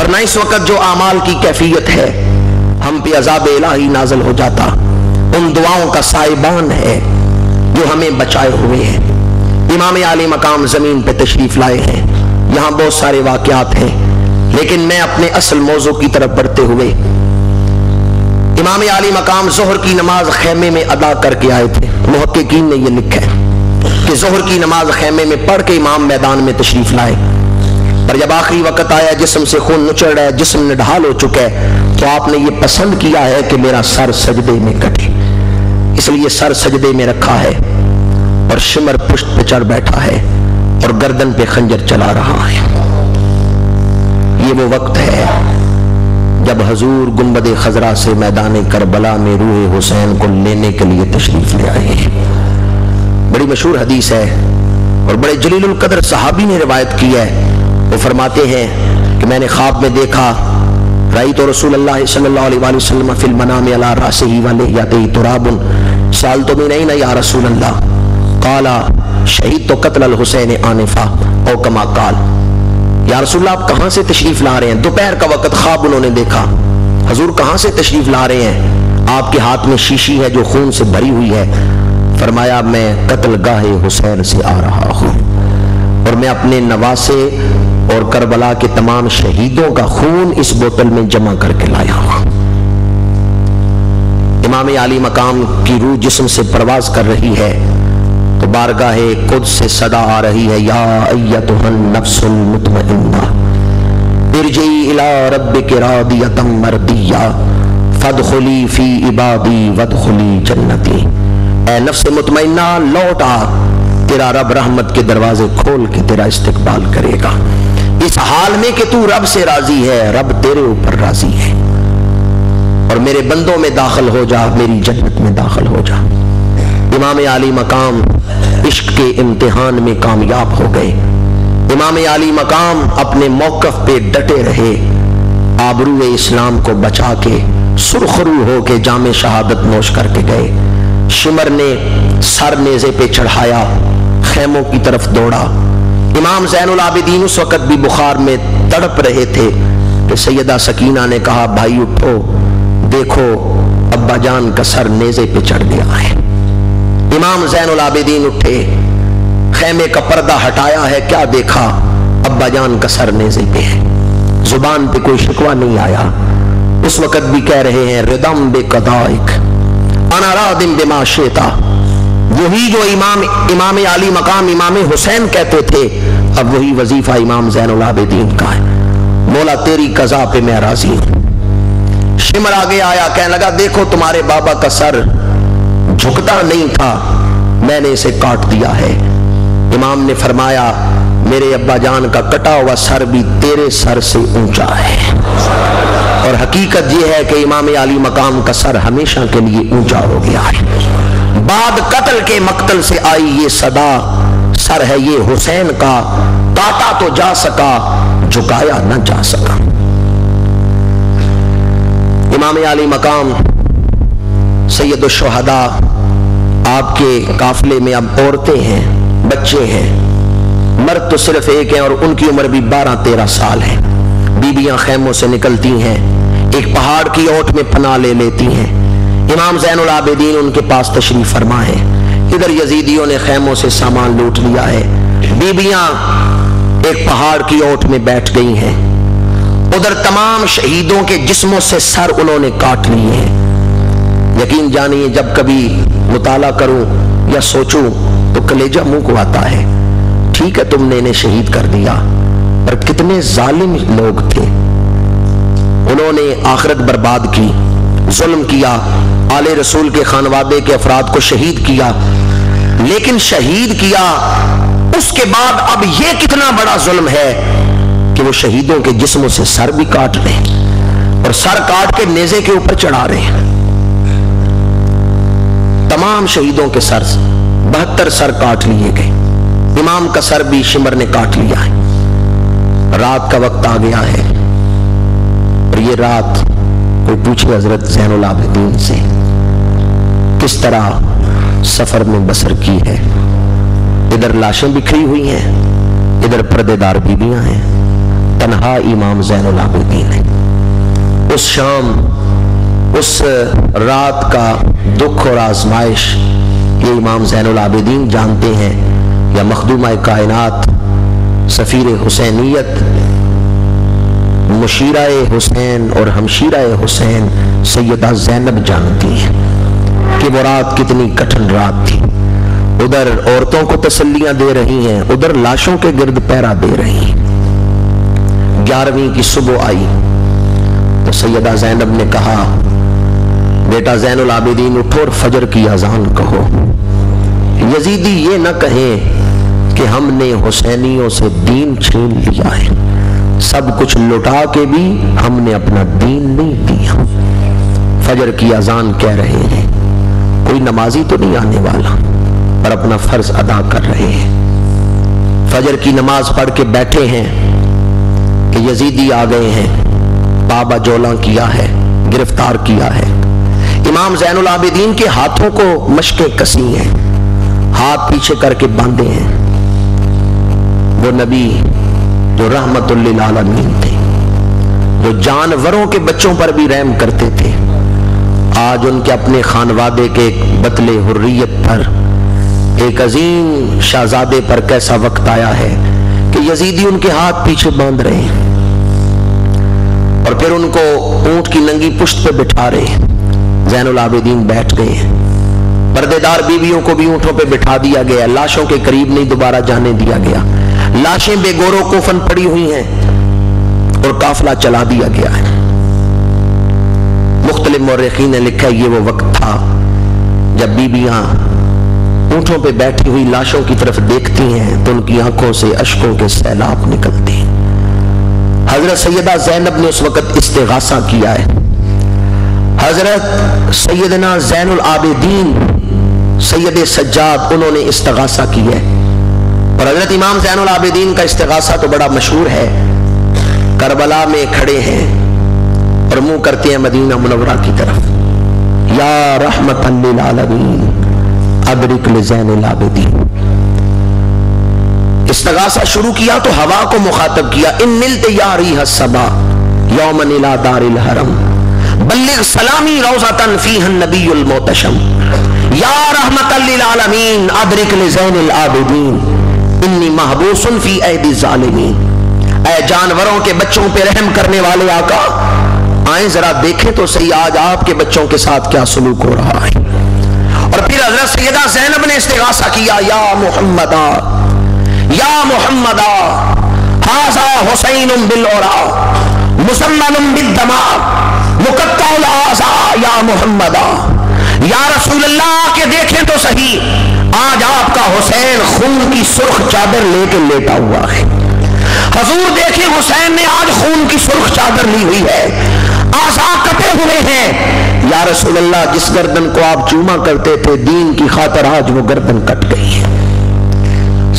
ورنہ اس وقت جو اعمال کی کیفیت ہے ہم پہ عذاب الہی نازل ہو جاتا. ان دعاؤں کا سائبان ہے جو ہمیں بچائے ہوئے ہیں. امام عالی مقام زمین پہ تشریف لائے ہیں. یہاں بہت سارے واقعات ہیں لیکن میں اپنے اصل موضوع کی طرف بڑھتے ہوئے، امام عالی مقام ظہر کی نماز خیمے میں ادا کر کے آئے تھے. محققین نے یہ لکھا ہے کہ ظہر کی نماز خیمے میں پڑھ کے امام میدان میں تشریف لائے، پر جب آخری وقت آیا، جسم سے خون نچڑ رہا ہے، جسم نڈھال ہو چکا ہے، تو آپ نے یہ پسند کیا ہے کہ میرا سر سجدے میں کٹے. اس لیے سر سجدے میں رکھا ہے اور شمر پشت پہ چڑھ بیٹھا ہے اور گردن پہ خنجر چلا رہا ہے. یہ وہ وقت ہے جب حضور گنبد خضرا سے میدان کربلا میں روح حسین کو لینے کے لیے تشریف لے آئے ہیں. بڑی مشہور حدیث ہے اور بڑے جلیل القدر صحابی نے روایت کی ہے. وہ فرماتے ہیں کہ میں نے خواب میں دیکھا، رأیت رسول اللہ صلی اللہ علیہ وآلہ وسلم فی المنام علی رأسہ ولحیتہ تراب سألت من أین یا رسول اللہ قال شہدت قتل الحسین آنفا او کما قال. یا رسول اللہ آپ کہاں سے تشریف لا رہے ہیں؟ دوپہر کا وقت خواب انہوں نے دیکھا. حضور کہاں سے تشریف لا رہے ہیں؟ آپ کے ہاتھ میں شیشی ہے جو خون سے بھری ہوئی ہے. فرمایا میں قتل گاہ حسین سے آ رہا ہوں اور میں اپنے نواسے اور کربلا کے تمام شہیدوں کا خون اس بوتل میں جمع کر کے لایا ہوں. امام عالی مقام کی روح جسم سے پرواز کر رہی ہے تو بارگاہ قدس سے صدا آ رہی ہے، یا ایتھا النفس المطمئنہ ارجعی الی ربک راضیۃ مرضیہ فادخلی فی عبادی وادخلی جنتی. اے نفس مطمئنہ لوٹ آ، تیرا رب رحمت کے دروازے کھول کے تیرا استقبال کرے گا. اس حال میں کہ تو رب سے راضی ہے، رب تیرے اوپر راضی ہے، اور میرے بندوں میں داخل ہو جا، میری جنت میں داخل ہو جا. امام عالی مقام عشق کے امتحان میں کامیاب ہو گئے. امام عالی مقام اپنے موقف پہ ڈٹے رہے، آبرو اسلام کو بچا کے سرخرو ہو کے جام شہادت نوش کر کے گئے. شمر نے سر نیزے پہ چڑھایا، خیموں کی طرف دوڑا. امام زین العابدین اس وقت بھی بخار میں تڑپ رہے تھے کہ سیدہ سکینہ نے کہا بھائی اٹھو، دیکھو ابا جان کا سر نیزے پہ چڑھ گیا ہے. امام زین العابدین اٹھے، خیمے کا پردہ ہٹایا ہے، کیا دیکھا؟ ابا جان کا سر نیزے پہ ہے. زبان پہ کوئی شکوہ نہیں آیا. اس وقت بھی کہہ رہے ہیں ردم بے قضائک انا راضٍ بما شئت. وہی جو امام عالی مقام امام حسین کہتے تھے، اب وہی وظیفہ امام زین العابدین کا ہے. مولا تیری قضا پہ میں راضی ہوں. شمر آگے آیا، کہنے لگا دیکھو تمہارے بابا کا سر جھکتا نہیں تھا، میں نے اسے کاٹ دیا ہے. امام نے فرمایا میرے ابا جان کا کٹا ہوا سر بھی تیرے سر سے اونچا ہے. اور حقیقت یہ ہے کہ امام عالی مقام کا سر ہمیشہ کے لیے اونچا ہو گیا ہے. بعد قتل کے مقتل سے آئی یہ صدا، سر ہے یہ حسین کا، کاٹا تو جا سکا، جھکایا نہ جا سکا. امام عالی مقام سید الشہداء، آپ کے قافلے میں اب عورتیں ہیں، بچے ہیں، مرد تو صرف ایک ہیں اور ان کی عمر بھی 12-13 سال ہے. بیویاں خیموں سے نکلتی ہیں، ایک پہاڑ کی اوٹ میں پناہ لے لیتی ہیں. امام زین العابدین ان کے پاس تشریف فرما ہے. ادھر یزیدیوں نے خیموں سے سامان لوٹ لیا ہے، بیویاں ایک پہاڑ کی اوٹ میں بیٹھ گئی ہیں. ادھر تمام شہیدوں کے جسموں سے سر انہوں نے کاٹ لیے ہیں. یقین جانیے جب کبھی مطالعہ کروں یا سوچوں تو کلیجہ منہ کو آتا ہے. ٹھیک ہے تم نے انہیں شہید کر دیا، پر کتنے ظالم لوگ تھے. انہوں نے آخرت برباد کی، ظلم کیا، آل رسول کے خانوادے کے افراد کو شہید کیا. لیکن شہید کیا اس کے بعد اب یہ کتنا بڑا ظلم ہے کہ وہ شہیدوں کے جسموں سے سر بھی کاٹ رہے ہیں اور سر کاٹ کے نیزے کے اوپر چڑھا رہے ہیں. تمام شہیدوں کے سر 72 سر کاٹ لیے گئے. امام کا سر بھی شمر نے کاٹ لیا ہے. رات کا وقت آ گیا ہے اور یہ رات کوئی پوچھے حضرت زین العابدین سے کس طرح سفر میں بسر کی ہے. ادھر لاشیں بکھری ہوئی ہیں، ادھر پردے دار بیویاں ہیں، تنہا امام زین العابدین ہے۔ اس شام، اس رات کا دکھ اور آزمائش یہ امام زین العابدین جانتے ہیں، یا مخدومہ کائنات، سفیر حسینیت، مشیرہ حسین اور ہمشیرہ حسین سیدہ زینب جانتی ہیں کہ وہ رات کتنی کٹھن رات تھی۔ ادھر عورتوں کو تسلیاں دے رہی ہیں، ادھر لاشوں کے گرد پیرا دے رہی ہیں۔ 11ویں کی صبح آئی تو سیدہ زینب نے کہا، بیٹا زین العابدین اٹھو اور فجر کی اذان کہو۔ یزیدی یہ نہ کہیں کہ ہم نے حسینیوں سے دین چھین لیا ہے، سب کچھ لٹا کے بھی ہم نے اپنا دین نہیں دیا۔ فجر کی اذان کہہ رہے ہیں، کوئی نمازی تو نہیں آنے والا، پر اپنا فرض ادا کر رہے ہیں۔ فجر کی نماز پڑھ کے بیٹھے ہیں کہ یزیدی آ گئے ہیں، بابا جولاں کیا ہے، گرفتار کیا ہے۔ امام زین العابدین کے ہاتھوں کو مشقیں کسی ہیں، ہاتھ پیچھے کر کے باندھے ہیں۔ وہ نبی جو رحمت للعالمین تھے، جو جانوروں کے بچوں پر بھی رحم کرتے تھے، آج ان کے اپنے خانوادے کے ایک بطل حریت پر، ایک عظیم شہزادے پر کیسا وقت آیا ہے کہ یزیدی ان کے ہاتھ پیچھے باندھ رہے ہیں اور پھر ان کو اونٹ کی ننگی پشت پہ بٹھا رہے ہیں۔ زین العابدین بیٹھ گئے ہیں، پردے دار بیویوں کو بھی اونٹوں پہ بٹھا دیا گیا، لاشوں کے قریب نہیں دوبارہ جانے دیا گیا، لاشیں بے گور و کفن پڑی ہوئی ہیں اور قافلہ چلا دیا گیا ہے۔ مختلف مورخین نے لکھا ہے یہ وہ وقت تھا جب بیویاں اونٹوں پہ بیٹھی ہوئی لاشوں کی طرف دیکھتی ہیں تو ان کی آنکھوں سے اشکوں کے سیلاب نکلتے ہیں۔ حضرت سیدہ زینب نے اس وقت استغاثہ کیا ہے۔ حضرت سیدنا زین العابدین سید سجاد انہوں نے استغاثہ کی ہے، اور حضرت امام زین العابدین کا استغاثہ تو بڑا مشہور ہے۔ کربلا میں کھڑے ہیں اور منہ کرتے ہیں مدینہ منورہ کی طرف، یا رحمت للعالمین ادرک لزین العابدین۔ استغاثہ شروع کیا تو ہوا کو مخاطب کیا، ان نلت یا ریح الصبا یوما الى دار الحرم بلغ سلامی روضۃ فیہا النبی المعتصم یا رحمت للعالمین ادرک لزین العابدین انی محبوس فی ایدی الظالمین۔ اے جانوروں کے بچوں پہ رحم کرنے والے آقا، آئیں ذرا دیکھیں تو صحیح آج آپ کے بچوں کے ساتھ کیا سلوک ہو رہا ہے۔ اور پھر حضرت سیدہ زینب نے استغاثہ کیا، یا محمدا یا محمدا ھذا حسین بالعرا مسمن بالدماء مقطع الاعضاء یا محمدا، یا رسول اللہ کے دیکھیں تو صحیح آج آپ کا حسین خون کی سرخ چادر لے کے لیٹا ہوا ہے۔ حضور دیکھیں حسین نے آج خون کی سرخ چادر لی ہوئی ہے، اعضاء کٹے ہوئے ہیں۔ یا رسول اللہ جس گردن کو آپ چوما کرتے تھے دین کی خاطر آج وہ گردن کٹ گئی ہے۔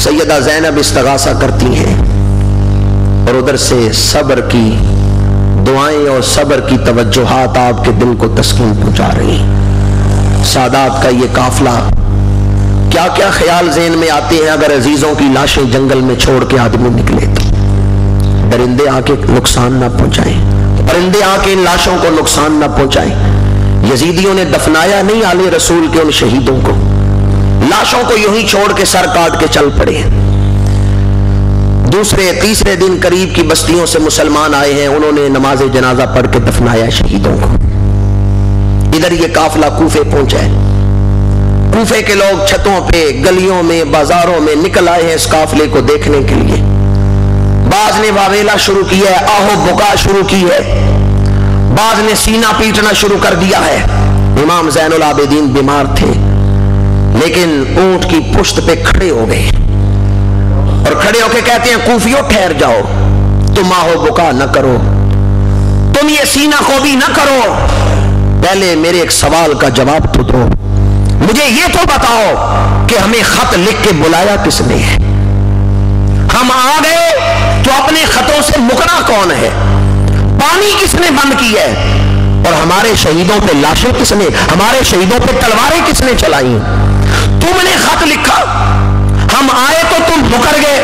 سیدہ زینب استغاثہ کرتی ہیں اور ادھر سے صبر کی دعائیں اور صبر کی توجہات آپ کے دل کو تسکین پہنچا رہی ہیں۔ سادات کا یہ قافلہ، کیا کیا خیال ذہن میں آتے ہیں اگر عزیزوں کی لاشیں جنگل میں چھوڑ کے آدمی نکلے تو؟ درندے آ کے نقصان نہ پہنچائیں، پرندے آ کے ان لاشوں کو نقصان نہ پہنچائیں۔ یزیدیوں نے دفنایا نہیں آل رسول کے ان شہیدوں کو، لاشوں کو یوں ہی چھوڑ کے سر کاٹ کے چل پڑے۔ دوسرے تیسرے دن قریب کی بستیوں سے مسلمان آئے ہیں، انہوں نے نماز جنازہ پڑھ کے دفنایا شہیدوں کو۔ ادھر یہ قافلہ کوفے پہنچا ہے، کوفے کے لوگ چھتوں پہ، گلیوں میں، بازاروں میں نکل آئے ہیں اس قافلے کو دیکھنے کے لیے۔ بعض نے واویلا شروع کی ہے، آہو بکا شروع کی ہے، بعض نے سینہ پیٹنا شروع کر دیا ہے۔ امام زین العابدین بیمار تھے لیکن اونٹ کی پشت پہ کھڑے ہو گئے اور کھڑے ہو کے کہتے ہیں کوفیوں ٹھہر جاؤ، تم آہو بکا نہ کرو، تم یہ سینہ خوبی نہ کرو، پہلے میرے ایک سوال کا جواب تو دو، مجھے یہ تو بتاؤ کہ ہمیں خط لکھ کے بلایا کس نے ہے؟ ہم آ گئے تو اپنے خطوں سے مکرا کون ہے؟ پانی کس نے بند کی ہے؟ اور ہمارے شہیدوں پہ لاشیں کس نے، ہمارے شہیدوں پہ تلواریں کس نے چلائیں؟ تم نے خط لکھا، ہم آئے تو تم مکر گئے،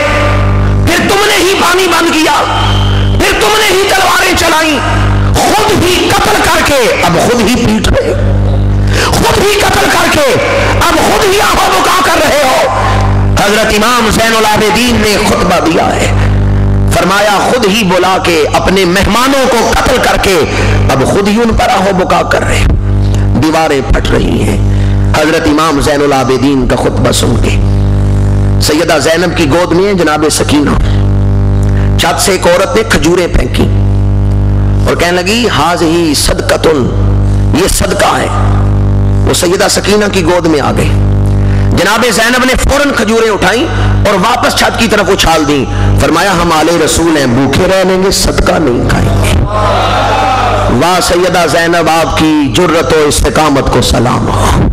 پھر تم نے ہی پانی بند کیا، پھر تم نے ہی تلواریں چلائی، خود ہی قتل کر کے اب خود ہی پیٹ رہے، خود ہی قتل کر کے اب خود ہی آہو بکا کر رہے ہو۔ حضرت امام زین العابدین نے خطبہ دیا ہے، فرمایا خود ہی بلا کے اپنے مہمانوں کو قتل کر کے اب خود ہی ان پر آہو بکا کر رہے، دیواریں پھٹ رہی ہیں۔ حضرت امام زین العابدین کا خطبہ سن کے سیدہ زینب کی گود میں جناب سکینہ، چھت سے ایک عورت نے کھجوریں پھینکی اور کہنے لگی ہاذہی صدقۃ، یہ صدقہ ہے۔ وہ سیدہ سکینہ کی گود میں آ گئی، جناب زینب نے فوراً کھجوریں اٹھائیں اور واپس چھت کی طرف اچھال دیں، فرمایا ہم آل رسول ہیں، بھوکے رہ لیں گے، صدقہ نہیں کھائیں گے۔ واہ سیدہ زینب، آپ کی جرت و استقامت کو سلام ہو۔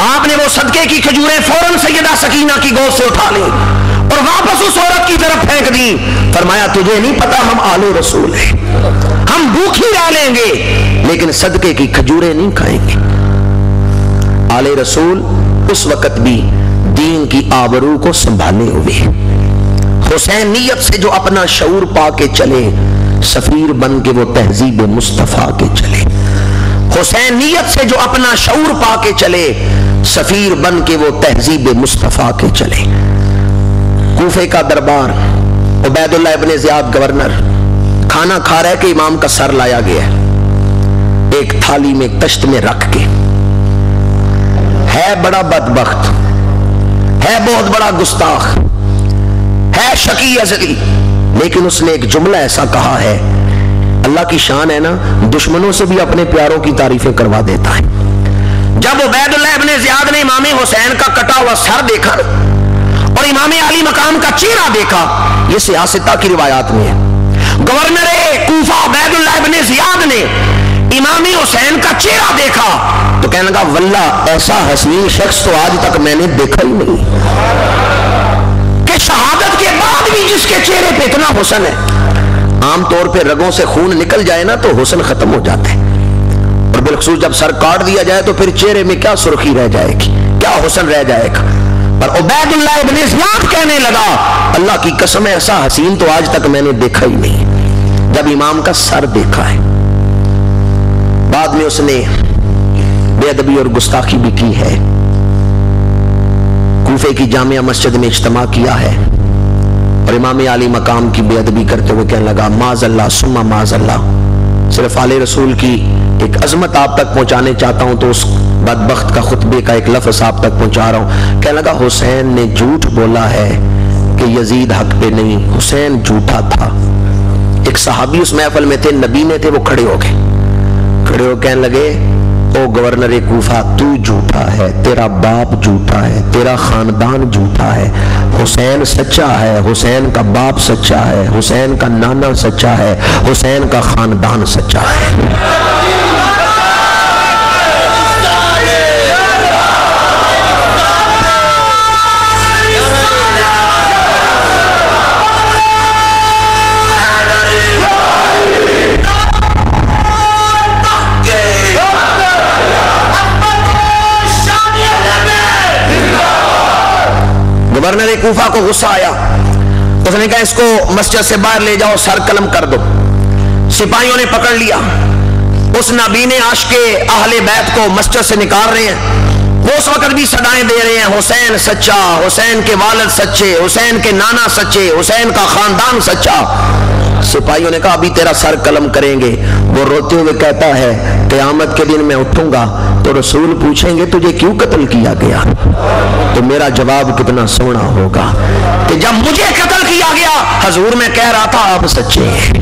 آپ نے وہ صدقے کی کھجوریں فوراً سیدہ سکینہ کی گود سے اٹھا لیں اور واپس اس عورت کی طرف پھینک دی، فرمایا تجھے نہیں پتا ہم آل رسول ہیں، ہم بھوکھی رہ لیں گے لیکن صدقے کی کھجوریں نہیں کھائیں گے۔ آل رسول اس وقت بھی دین کی آبرو کو سنبھالے ہوئے، حسینیت سے جو اپنا شعور پا کے چلے، سفیر بن کے وہ تہذیب مصطفیٰ کے چلے، حسینیت سے جو اپنا شعور پا کے چلے، سفیر بن کے وہ تہذیب مصطفیٰ کے چلے۔ کوفے کا دربار، عبید اللہ ابن زیاد گورنر، کھانا کھا رہے کہ امام کا سر لایا گیا ہے ایک تھالی میں تشت میں رکھ کے، ہے بڑا بدبخت، ہے بہت بڑا گستاخ، ہے شقی ازلی، لیکن اس نے ایک جملہ ایسا کہا ہے، اللہ کی شان ہے نا، دشمنوں سے بھی اپنے پیاروں کی تعریفیں کروا دیتا ہے۔ جب عبید اللہ ابن زیاد نے امام حسین کا کٹا ہوا سر دیکھا اور امام علی مقام کا چہرہ دیکھا، یہ سیاستہ کی روایات میں ہے، گورنر کوفہ عبید اللہ ابن زیاد نے امام حسین کا چہرہ دیکھا تو کہنے لگا واللہ ایسا حسین شخص تو آج تک میں نے دیکھا ہی نہیں، کہ شہادت کے بعد بھی جس کے چہرے پہ اتنا حسن ہے۔ عام طور پہ رگوں سے خون نکل جائے نا تو حسن ختم ہو جاتا ہے، اور بالخصوص جب سر کاٹ دیا جائے تو پھر چہرے میں کیا سرخی رہ جائے گی، کیا حسن رہ جائے گا۔ پر عبید اللہ ابن زیاد کہنے لگا اللہ کی قسم ایسا حسین تو آج تک میں نے دیکھا ہی نہیں، جب امام کا سر دیکھا ہے۔ بعد میں اس نے بے ادبی اور گستاخی بھی کی ہے، کوفے کی جامعہ مسجد میں اجتماع کیا ہے اور امام علی مقام کی بے ادبی کرتے ہوئے کہنے لگا معاذ اللہ ثم معاذ اللہ، صرف آل رسول کی ایک عظمت آپ تک پہنچانے چاہتا ہوں تو اس بدبخت کا خطبے کا ایک لفظ آپ تک پہنچا رہا ہوں۔ کہنے لگا حسین نے جھوٹ بولا ہے کہ یزید حق پہ نہیں، حسین جھوٹا تھا۔ ایک صحابی اس محفل میں تھے، نبی نے تھے، وہ کھڑے ہو گئے، کھڑے ہو کہنے لگے او گورنر کوفہ تو جھوٹا ہے، تیرا باپ جھوٹا ہے، تیرا خاندان جھوٹا ہے، حسین سچا ہے، حسین کا باپ سچا ہے، حسین کا نانا سچا ہے، حسین کا خاندان سچا ہے۔ گورنر کوفہ کو غصہ آیا، اس نے کہا اس کو مسجد سے باہر لے جاؤ، سر قلم کر دو۔ سپاہیوں نے پکڑ لیا، اس نابینے عاشق اہل بیت کو مسجد سے نکال رہے ہیں، وہ اس وقت بھی صدائیں دے رہے ہیں حسین سچا، حسین کے والد سچے، حسین کے نانا سچے، حسین کا خاندان سچا۔ سپاہیوں نے کہا ابھی تیرا سر قلم کریں گے۔ وہ روتے ہوئے کہتا ہے قیامت کے دن میں اٹھوں گا تو رسول پوچھیں گے تجھے کیوں قتل کیا گیا، تو میرا جواب کتنا سونا ہوگا کہ جب مجھے قتل کیا گیا حضور میں کہہ رہا تھا آپ سچے ہیں،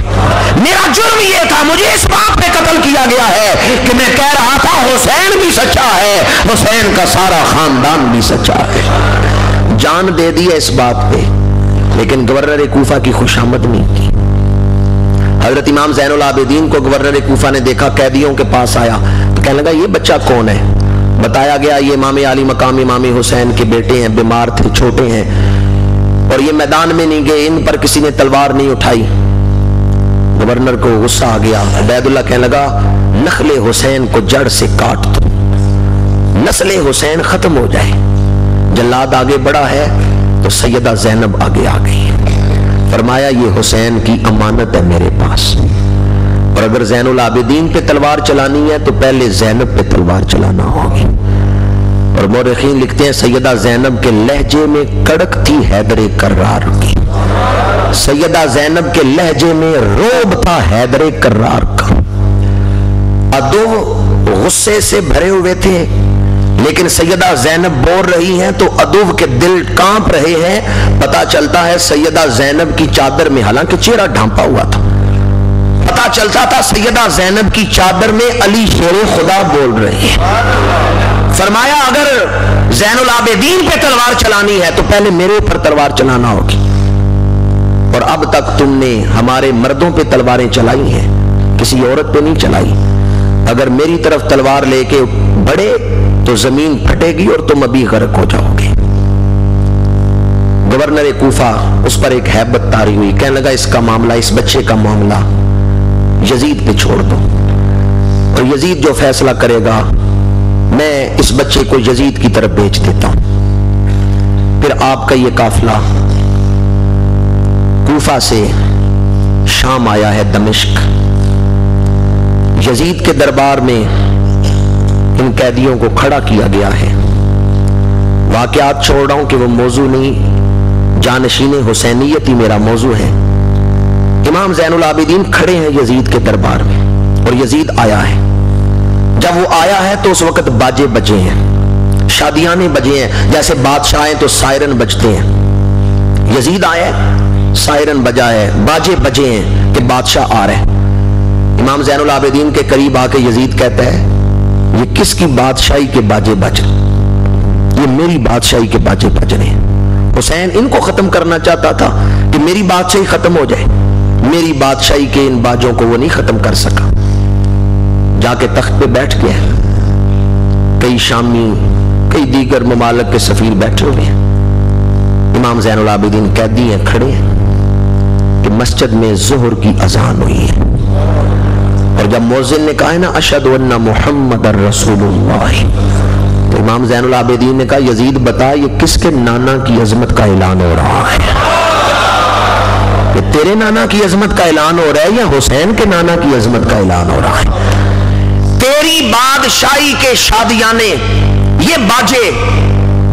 میرا جرم یہ تھا مجھے اس بات پہ قتل کیا گیا ہے کہ میں کہہ رہا تھا حسین بھی سچا ہے، حسین کا سارا خاندان بھی سچا ہے۔ جان دے دی اس بات پہ، لیکن گورنر کوفہ کی خوشامد نہیں کی۔ حضرت امام زین العابدین کو گورنر کوفہ نے دیکھا، قیدیوں کے پاس آیا تو کہنے لگا یہ بچہ کون ہے؟ بتایا گیا یہ امام علی مقام امام حسین کے بیٹے ہیں، بیمار تھے، چھوٹے ہیں اور یہ میدان میں نہیں گئے، ان پر کسی نے تلوار نہیں اٹھائی۔ گورنر کو غصہ آ گیا، عبید اللہ کہنے لگا نخل حسین کو جڑ سے کاٹ دو، نسل حسین ختم ہو جائے۔ جلاد آگے بڑھا ہے تو سیدہ زینب آگے آ گئی، فرمایا یہ حسین کی امانت ہے میرے پاس، اور اگر زین العابدین پہ تلوار چلانی ہے تو پہلے زینب پہ تلوار چلانا ہوگی۔ اور مورخین لکھتے ہیں سیدہ زینب کے لہجے میں کڑک تھی حیدر کرار کی، سیدہ زینب کے لہجے میں روب تھا حیدر کرار کا۔ عدو غصے سے بھرے ہوئے تھے، لیکن سیدہ زینب بول رہی ہیں تو عدو کے دل کانپ رہے ہیں۔ پتا چلتا ہے سیدہ زینب کی چادر میں، حالانکہ چہرہ ڈھانپا ہوا تھا، پتا چلتا تھا سیدہ زینب کی چادر میں علی شیر خدا بول رہے ہیں۔ فرمایا اگر زین العابدین پہ تلوار چلانی ہے تو پہلے میرے اوپر تلوار چلانا ہوگی، اور اب تک تم نے ہمارے مردوں پہ تلواریں چلائی ہیں، کسی عورت پہ نہیں چلائی۔ اگر میری طرف تلوار لے کے بڑھے تو زمین پھٹے گی اور تم ابھی غرق ہو جاؤ گے۔ گورنر کوفہ اس پر ایک ہیبت طاری ہوئی، کہنے لگا اس کا معاملہ، اس بچے کا معاملہ یزید پہ چھوڑ دو، اور یزید جو فیصلہ کرے گا میں اس بچے کو یزید کی طرف بیچ دیتا ہوں۔ پھر آپ کا یہ قافلہ کوفہ سے شام آیا ہے دمشق، یزید کے دربار میں ان قیدیوں کو کھڑا کیا گیا ہے۔ واقعات چھوڑ رہا ہوں کہ وہ موضوع نہیں، جانشین حسینیت ہی میرا موضوع ہے۔ امام زین العابدین کھڑے ہیں یزید کے دربار میں، اور یزید آیا ہے۔ جب وہ آیا ہے تو اس وقت باجے بجے ہیں، شادیانے بجے ہیں، جیسے بادشاہ ہیں تو سائرن بجتے ہیں۔ یزید آیا ہے، سائرن بجا ہے، باجے بجے ہیں کہ بادشاہ آ رہے ہیں۔ امام زین العابدین کے قریب آ کے یزید کہتا ہے یہ کس کی بادشاہی کے باجے بج رہے؟ یہ میری بادشاہی کے باجے بج رہے ہیں۔ حسین ان کو ختم کرنا چاہتا تھا کہ میری بادشاہی ختم ہو جائے، میری بادشاہی کے ان باجوں کو وہ نہیں ختم کر سکا۔ جا کے تخت پہ بیٹھ گیا، کئی شامی کئی دیگر ممالک کے سفیر بیٹھے ہوئے ہیں، امام زین العابدین قیدی ہیں، کھڑے ہیں کہ مسجد میں ظہر کی اذان ہوئی ہے، اور جب مؤذن نے کہا ہے نا اشہد ان محمد رسول اللہ، تو امام زین العابدین نے کہا یزید بتا یہ کس کے نانا کی عظمت کا اعلان ہو رہا ہے؟ کہ تیرے نانا کی عظمت کا اعلان ہو رہا ہے یا حسین کے نانا کی عظمت کا اعلان ہو رہا ہے؟ تیری بادشاہی کے شادیانے یہ باجے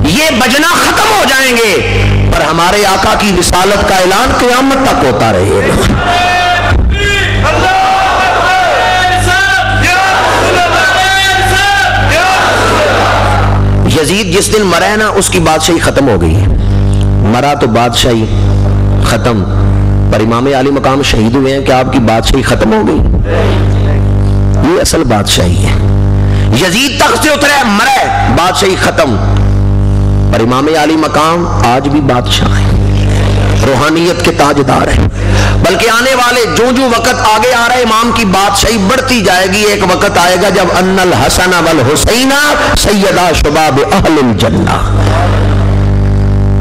یہ بجنا ختم ہو جائیں گے، پر ہمارے آقا کی رسالت کا اعلان قیامت تک ہوتا رہے گا۔ یزید جس دن مرا ہے نا اس کی بادشاہی ختم ہو گئی ہے، مرا تو بادشاہی ختم، پر امام علی مقام شہید ہوئے ہیں کہ آپ کی بادشاہی ختم ہو گئی، یہ اصل بادشاہی ہے۔ یزید تخت سے اترا ہے، مرا ہے، بادشاہی ختم، پر امام علی مقام آج بھی بادشاہ ہے، روحانیت کے تاجدار ہیں، بلکہ آنے والے جو وقت آگے آ رہا ہے امام کی بادشاہی بڑھتی جائے گی۔ ایک وقت آئے گا جب ان الحسن والحسین سیدہ شباب اہل الجنہ۔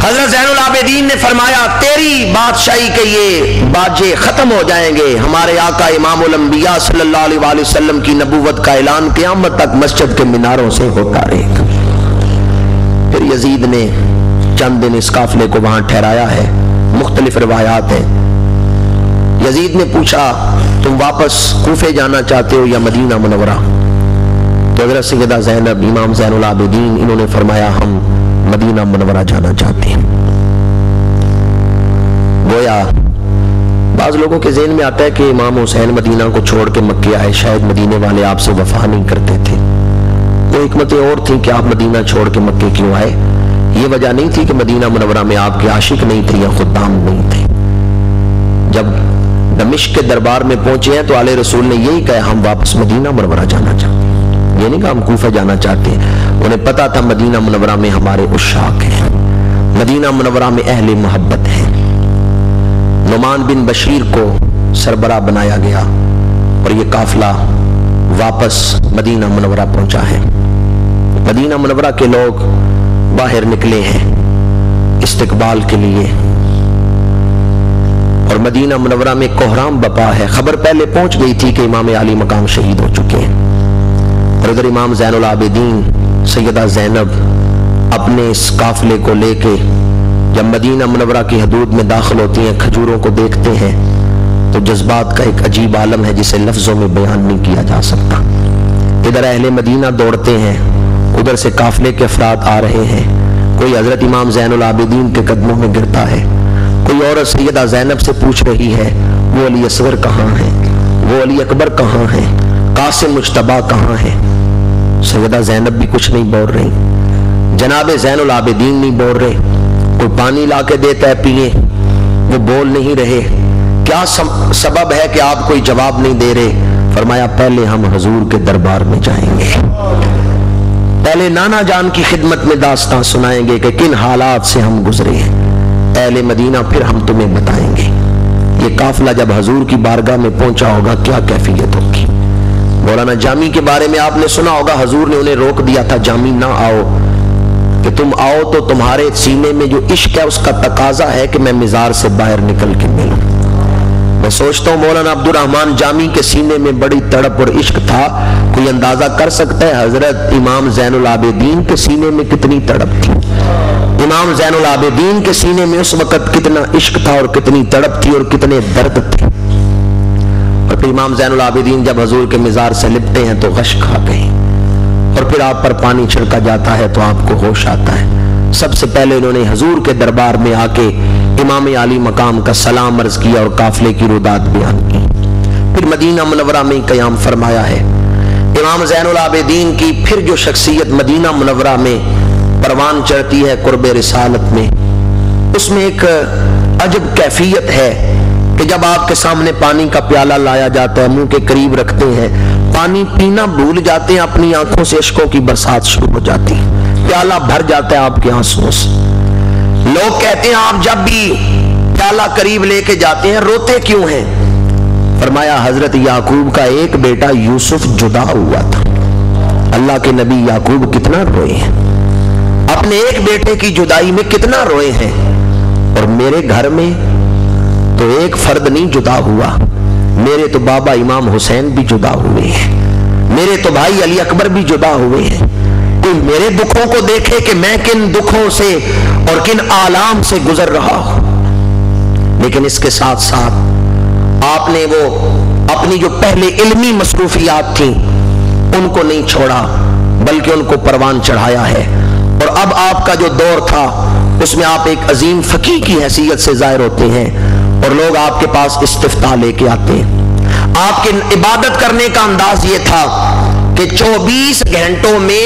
حضرت زین العابدین نے فرمایا تیری بادشاہی کے یہ باجے ختم ہو جائیں گے، ہمارے آقا امام الانبیاء صلی اللہ علیہ وآلہ وسلم کی نبوت کا اعلان قیامت تک مسجد کے میناروں سے ہوتا رہے گا۔ پھر یزید نے چند دن اس قافلے کو وہاں ٹھہرایا ہے، مختلف روایات ہیں۔ یزید نے پوچھا تم واپس کوفے جانا چاہتے ہو یا مدینہ منورہ؟ تو حضرت سیدہ زینب، امام زین العابدین، انہوں نے فرمایا ہم مدینہ منورہ جانا چاہتے ہیں۔ گویا بعض لوگوں کے ذہن میں آتا ہے کہ امام حسین مدینہ کو چھوڑ کے مکے آئے، شاید مدینے والے آپ سے وفا نہیں کرتے تھے، کوئی حکمتیں اور تھیں کہ آپ مدینہ چھوڑ کے مکے کیوں آئے۔ یہ وجہ نہیں تھی کہ مدینہ منورہ میں آپ کے عاشق نہیں تھے یا خدام نہیں تھے۔ جب دمشق کے دربار میں پہنچے ہیں تو آلِ رسول نے یہی کہا ہم واپس مدینہ منورہ جانا چاہتے ہیں، یہ نہیں کہا ہم کوفہ جانا چاہتے ہیں۔ انہیں پتا تھا مدینہ منورہ میں ہمارے عشاق ہیں، مدینہ منورہ میں اہل محبت ہیں۔ نعمان بن بشیر کو سربراہ بنایا گیا اور یہ قافلہ واپس مدینہ منورہ پہنچا ہے۔ مدینہ منورہ کے لوگ باہر نکلے ہیں استقبال کے لیے، اور مدینہ منورہ میں کوہرام بپا ہے۔ خبر پہلے پہنچ گئی تھی کہ امام علی مقام شہید ہو چکے ہیں، اور ادھر امام زین العابدین، سیدہ زینب اپنے اس قافلے کو لے کے جب مدینہ منورہ کی حدود میں داخل ہوتی ہیں، کھجوروں کو دیکھتے ہیں تو جذبات کا ایک عجیب عالم ہے جسے لفظوں میں بیان نہیں کیا جا سکتا۔ ادھر اہل مدینہ دوڑتے ہیں، ادھر سے قافلے کے افراد آ رہے ہیں۔ کوئی حضرت امام زین العابدین کے قدموں میں گرتا ہے، کوئی عورت سیدہ زینب سے پوچھ رہی ہے وہ علی اصغر کہاں ہے، وہ علی اکبر کہاں ہے، قاسم مجتبیٰ کہاں ہے۔ سیدہ زینب بھی کچھ نہیں بول رہی، جناب زین العابدین نہیں بول رہے، کوئی پانی لا کے دیتا ہے پیئے، وہ بول نہیں رہے۔ کیا سبب ہے کہ آپ کوئی جواب نہیں دے رہے؟ فرمایا پہلے ہم حضور کے دربار میں جائیں گے، پہلے نانا جان کی خدمت میں داستان سنائیں گے کہ کن حالات سے ہم گزرے ہیں، اہل مدینہ پھر ہم تمہیں بتائیں گے۔ یہ قافلہ جب حضور کی بارگاہ میں پہنچا ہوگا کیا کیفیت ہوگی۔ مولانا جامی کے بارے میں آپ نے سنا ہوگا، حضور نے انہیں روک دیا تھا جامی نہ آؤ، کہ تم آؤ تو تمہارے سینے میں جو عشق ہے اس کا تقاضا ہے کہ میں مزار سے باہر نکل کے ملوں۔ میں سوچتا ہوں مولانا عبد الرحمن جامی کے سینے میں بڑی تڑپ اور عشق تھا، کوئی اندازہ کر سکتا ہے حضرت امام زین العابدین کے سینے میں کتنی تڑپ تھی؟ امام زین العابدین کے سینے میں اس وقت کتنا عشق تھا اور کتنی تڑپ تھی اور کتنے درد تھے۔ اور پھر امام زین العابدین جب حضور کے مزار سے لپٹے ہیں تو غش کھا گئے، اور پھر آپ پر پانی چھڑکا جاتا ہے تو آپ کو ہوش آتا ہے۔ سب سے پہلے انہوں نے حضور کے دربار میں آ کے امام عالی مقام کا سلام عرض کیا اور قافلے کی رودات بیان کی۔ پھر مدینہ منورہ میں قیام فرمایا ہے۔ امام زین العابدین کی پھر جو شخصیت مدینہ منورہ میں پروان چڑھتی ہے قرب رسالت میں، اس میں ایک عجب کیفیت ہے کہ جب آپ کے سامنے پانی کا پیالہ لایا جاتا ہے، منہ کے قریب رکھتے ہیں، پانی پینا بھول جاتے ہیں، اپنی آنکھوں سے اشکوں کی برسات شروع ہو جاتی ہے، پیالہ بھر جاتا ہے آپ کے آنسوؤں سے۔ لوگ کہتے ہیں آپ جب بھی پیالہ قریب لے کے جاتے ہیں روتے کیوں ہیں؟ فرمایا حضرت یعقوب کا ایک بیٹا یوسف جدا ہوا تھا، اللہ کے نبی یعقوب کتنا روئے ہیں، اپنے ایک بیٹے کی جدائی میں کتنا روئے ہیں، اور میرے گھر میں تو ایک فرد نہیں جدا ہوا، میرے تو بابا امام حسین بھی جدا ہوئے ہیں، میرے تو بھائی علی اکبر بھی جدا ہوئے ہیں، کوئی میرے دکھوں کو دیکھے کہ میں کن دکھوں سے اور کن آلام سے گزر رہا ہوں۔ لیکن اس کے ساتھ ساتھ آپ نے وہ اپنی جو پہلے علمی مصروفیات تھیں ان کو نہیں چھوڑا، بلکہ ان کو پروان چڑھایا ہے، اور اب آپ کا جو دور تھا اس میں آپ ایک عظیم فقیہ کی حیثیت سے ظاہر ہوتے ہیں، اور لوگ آپ کے پاس استفتاء لے کے آتے ہیں۔ آپ کے عبادت کرنے کا انداز یہ تھا کہ 24 گھنٹوں میں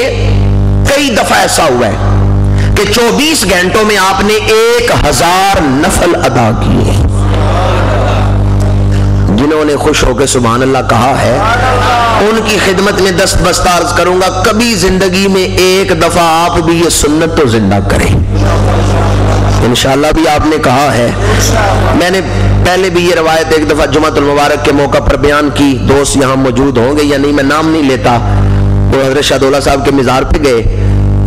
کئی دفعہ ایسا ہوا ہے کہ 24 گھنٹوں میں آپ نے 1000 نفل ادا کیے۔ جنہوں نے خوش ہو کے سبحان اللہ کہا ہے ان کی خدمت میں دست بستہ عرض کروں گا، کبھی زندگی میں ایک دفعہ آپ بھی یہ سنت تو زندہ کریں۔ انشاءاللہ بھی آپ نے کہا ہے، میں نے پہلے بھی یہ روایت ایک دفعہ جمعۃ المبارک کے موقع پر بیان کی، دوست یہاں موجود ہوں گے یا نہیں میں نام نہیں لیتا، وہ حضرت شاہ دولہ صاحب کے مزار پہ گئے،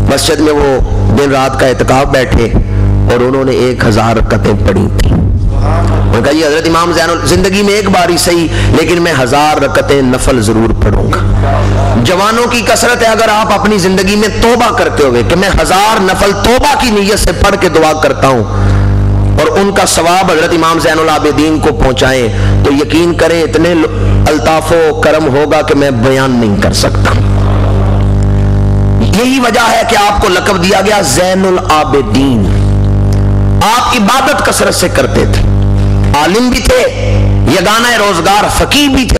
مسجد میں وہ دن رات کا اعتکاف بیٹھے اور انہوں نے 1000 رکعتیں پڑھی تھیں۔ انہوں نے کہا یہ حضرت امام زین زندگی میں ایک بار ہی صحیح، لیکن میں 1000 رکعتیں نفل ضرور پڑھوں گا۔ جوانوں کی کثرت ہے، اگر آپ اپنی زندگی میں توبہ کرتے ہوئے کہ میں 1000 نفل توبہ کی نیت سے پڑھ کے دعا کرتا ہوں اور ان کا ثواب حضرت امام زین العابدین کو پہنچائیں، تو یقین کریں اتنے الطاف و کرم ہوگا کہ میں بیان نہیں کر سکتا۔ یہی وجہ ہے کہ آپ کو لقب دیا گیا زین العابدین۔ آپ عبادت کثرت سے کرتے تھے، عالم بھی تھے، یگانہ روزگار فقیہ بھی تھے۔